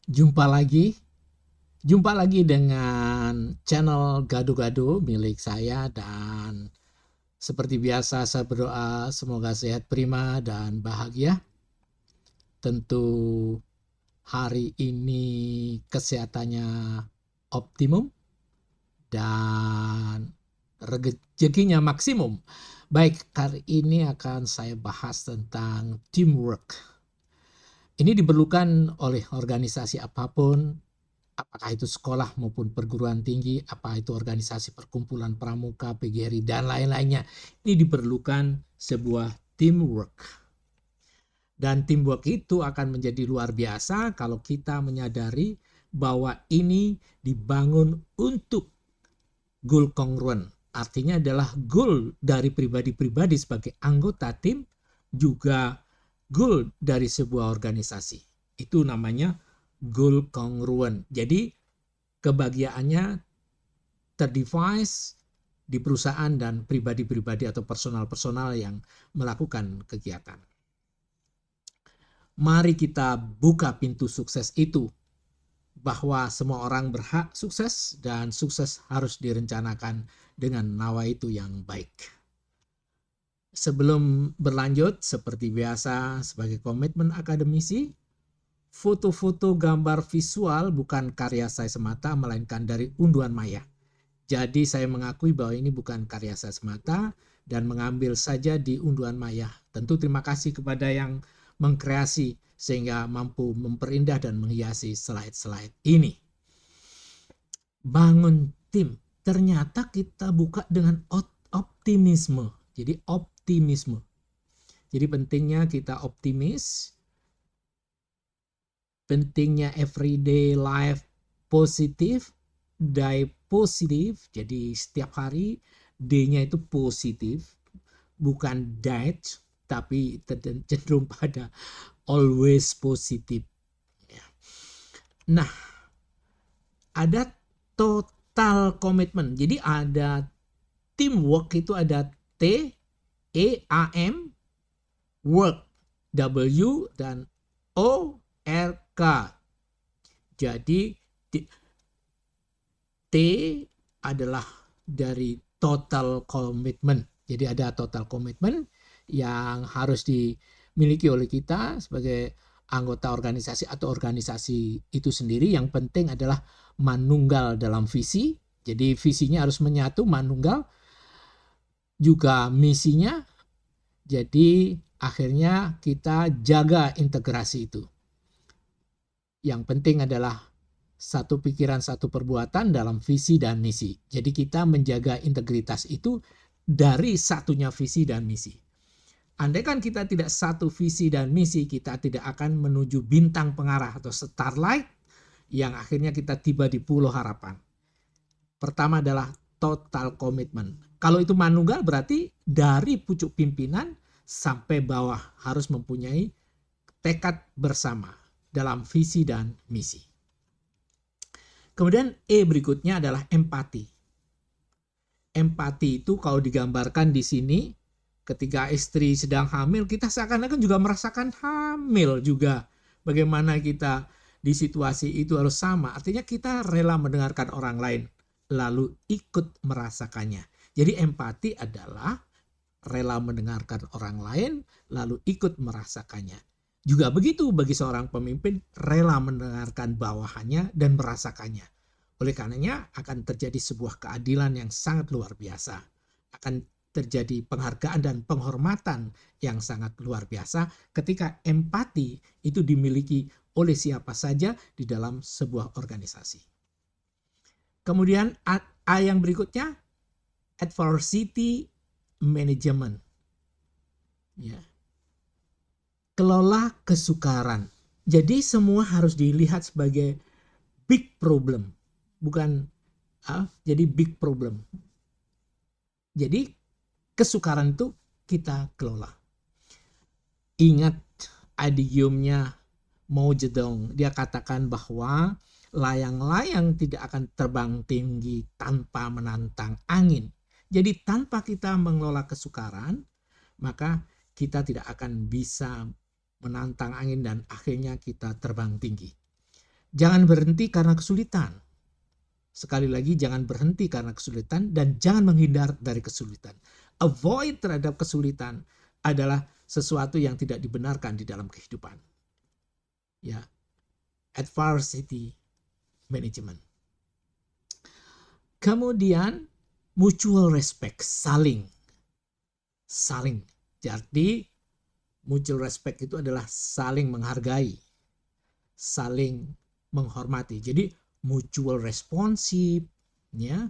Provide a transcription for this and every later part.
Jumpa lagi, jumpa lagi dengan channel Gado-Gado milik saya dan seperti biasa saya berdoa semoga sehat prima dan bahagia. Tentu hari ini kesehatannya optimum dan rezekinya maksimum. Baik, kali ini akan saya bahas tentang teamwork. Ini diperlukan oleh organisasi apapun, apakah itu sekolah maupun perguruan tinggi, apa itu organisasi perkumpulan pramuka, PGRI, dan lain-lainnya. Ini diperlukan sebuah teamwork. Dan teamwork itu akan menjadi luar biasa kalau kita menyadari bahwa ini dibangun untuk goal congruent. Artinya adalah goal dari pribadi-pribadi sebagai anggota tim, juga goal dari sebuah organisasi. Itu namanya goal congruent. Jadi kebahagiaannya terdevice di perusahaan dan pribadi-pribadi atau personal-personal yang melakukan kegiatan. Mari kita buka pintu sukses itu, bahwa semua orang berhak sukses dan sukses harus direncanakan dengan nawaitu yang baik. Sebelum berlanjut, seperti biasa sebagai komitmen akademisi, foto-foto gambar visual bukan karya saya semata melainkan dari unduhan maya. Jadi saya mengakui bahwa ini bukan karya saya semata dan mengambil saja di unduhan maya. Tentu terima kasih kepada yang mengkreasi sehingga mampu memperindah dan menghiasi slide-slide ini. Bangun tim. Ternyata kita buka dengan optimisme. Jadi optimisme. Jadi pentingnya kita optimis. Pentingnya everyday life positif, day positif. Jadi setiap hari D-nya itu positif, bukan diet, tapi cenderung pada always positif. Nah, ada total komitmen. Jadi ada teamwork itu ada T, E, A, M, work, W, dan O, R, K. Jadi T adalah dari total commitment. Jadi ada total commitment yang harus dimiliki oleh kita sebagai anggota organisasi atau organisasi itu sendiri. Yang penting adalah manunggal dalam visi. Jadi visinya harus menyatu, manunggal. Juga misinya. Jadi akhirnya kita jaga integrasi itu. Yang penting adalah satu pikiran, satu perbuatan dalam visi dan misi. Jadi kita menjaga integritas itu dari satunya visi dan misi. Andaikan kita tidak satu visi dan misi, kita tidak akan menuju bintang pengarah atau starlight yang akhirnya kita tiba di pulau harapan. Pertama adalah total commitment. Kalau itu manunggal berarti dari pucuk pimpinan sampai bawah harus mempunyai tekad bersama dalam visi dan misi. Kemudian E berikutnya adalah empati. Empati itu kalau digambarkan di sini, ketika istri sedang hamil, kita seakan-akan juga merasakan hamil juga. Bagaimana kita di situasi itu harus sama. Artinya kita rela mendengarkan orang lain, lalu ikut merasakannya. Jadi empati adalah rela mendengarkan orang lain, lalu ikut merasakannya. Juga begitu bagi seorang pemimpin, rela mendengarkan bawahannya dan merasakannya. Oleh karenanya akan terjadi sebuah keadilan yang sangat luar biasa. Akan terjadi penghargaan dan penghormatan yang sangat luar biasa ketika empati itu dimiliki oleh siapa saja di dalam sebuah organisasi. Kemudian A yang berikutnya, adversity management. Ya. Kelola kesukaran. Jadi semua harus dilihat sebagai big problem, bukan jadi big problem. Jadi kesukaran itu kita kelola. Ingat idiomnya Mao Zedong, dia katakan bahwa layang-layang tidak akan terbang tinggi tanpa menantang angin. Jadi tanpa kita mengelola kesukaran, maka kita tidak akan bisa menantang angin dan akhirnya kita terbang tinggi. Jangan berhenti karena kesulitan. Sekali lagi, jangan berhenti karena kesulitan dan jangan menghindar dari kesulitan. Avoid terhadap kesulitan adalah sesuatu yang tidak dibenarkan di dalam kehidupan. Ya, adversity management. Kemudian mutual respect, saling. Jadi mutual respect itu adalah saling menghargai, saling menghormati. Jadi mutual responsive, ya,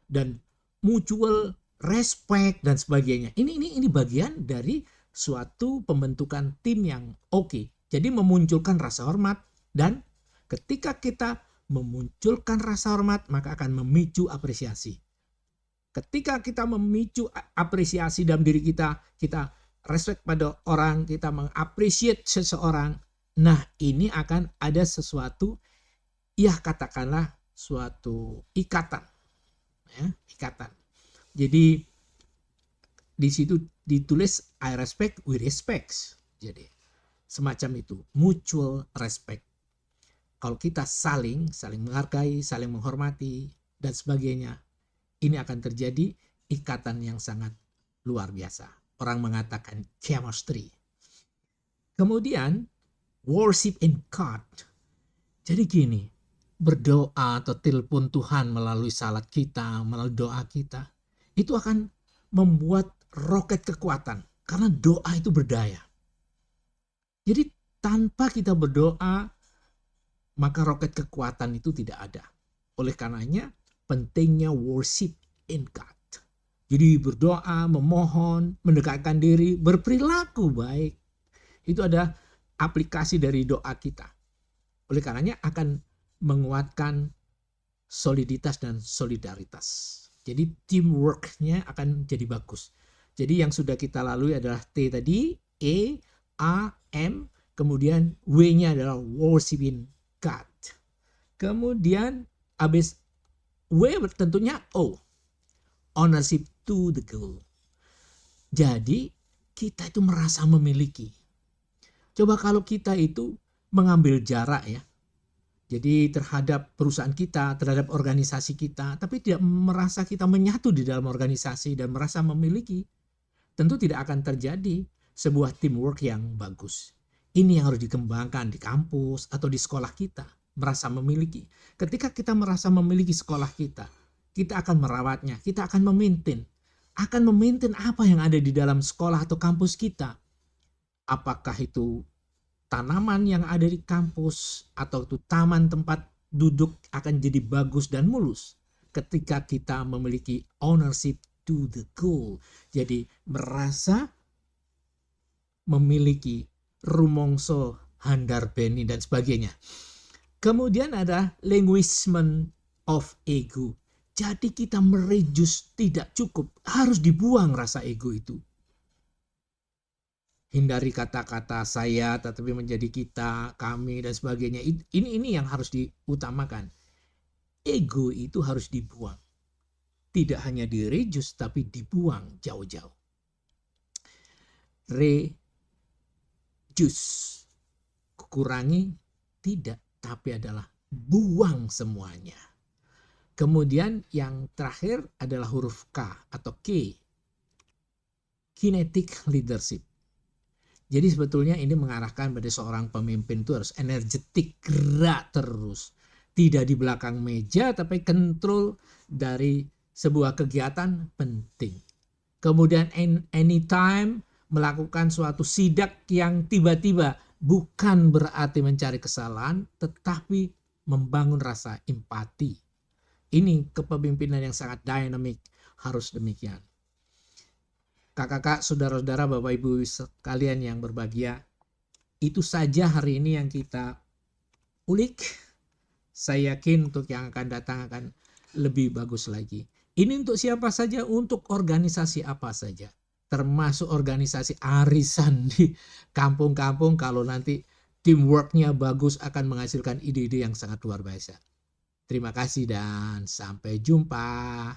dan mutual respect dan sebagainya. Ini bagian dari suatu pembentukan tim yang oke. Jadi memunculkan rasa hormat, dan ketika kita memunculkan rasa hormat maka akan memicu apresiasi. Ketika kita memicu apresiasi dalam diri kita, kita respect pada orang, kita mengapresiasi seseorang. Nah, ini akan ada sesuatu, ya katakanlah suatu ikatan, ya, ikatan. Jadi di situ ditulis I respect, we respect. Jadi semacam itu, mutual respect. Kalau kita saling menghargai, saling menghormati dan sebagainya, ini akan terjadi ikatan yang sangat luar biasa. Orang mengatakan chemistry. Kemudian worship in God. Jadi gini, berdoa atau telepon Tuhan melalui salat kita, melalui doa kita, itu akan membuat roket kekuatan. Karena doa itu berdaya. Jadi tanpa kita berdoa, maka roket kekuatan itu tidak ada. Oleh karenanya, pentingnya worship in God. Jadi berdoa, memohon, mendekatkan diri, berperilaku baik. Itu ada aplikasi dari doa kita. Oleh karenanya akan menguatkan soliditas dan solidaritas. Jadi teamwork-nya akan jadi bagus. Jadi yang sudah kita lalui adalah T tadi, E, A, M, kemudian W-nya adalah worshiping God. Kemudian habis W tentunya O, ownership to the goal. Jadi kita itu merasa memiliki. Coba kalau kita itu mengambil jarak, ya. Jadi terhadap perusahaan kita, terhadap organisasi kita, tapi tidak merasa kita menyatu di dalam organisasi dan merasa memiliki, tentu tidak akan terjadi sebuah teamwork yang bagus. Ini yang harus dikembangkan di kampus atau di sekolah kita, merasa memiliki. Ketika kita merasa memiliki sekolah kita akan merawatnya, kita akan memaintain apa yang ada di dalam sekolah atau kampus kita. Apakah itu tanaman yang ada di kampus atau itu taman tempat duduk akan jadi bagus dan mulus ketika kita memiliki ownership to the goal. Jadi merasa memiliki rumongso, handar beni dan sebagainya. Kemudian ada languishment of ego. Jadi kita mereduce tidak cukup, harus dibuang rasa ego itu. Hindari kata-kata saya tetapi menjadi kita, kami dan sebagainya. Ini yang harus diutamakan. Ego itu harus dibuang. Tidak hanya direduce tapi dibuang jauh-jauh. Reduce, kurangi tidak, tapi adalah buang semuanya. Kemudian yang terakhir adalah huruf K atau K, kinetic leadership. Jadi sebetulnya ini mengarahkan pada seorang pemimpin itu harus energetik, gerak terus. Tidak di belakang meja tapi kontrol dari sebuah kegiatan penting. Kemudian anytime melakukan suatu sidak yang tiba-tiba, bukan berarti mencari kesalahan tetapi membangun rasa empati. Ini kepemimpinan yang sangat dynamic, harus demikian. Kakak-kakak, saudara-saudara, Bapak Ibu sekalian yang berbahagia, itu saja hari ini yang kita ulik. Saya yakin untuk yang akan datang akan lebih bagus lagi. Ini untuk siapa saja? Untuk organisasi apa saja. Termasuk organisasi arisan di kampung-kampung, kalau nanti teamworknya bagus akan menghasilkan ide-ide yang sangat luar biasa. Terima kasih dan sampai jumpa.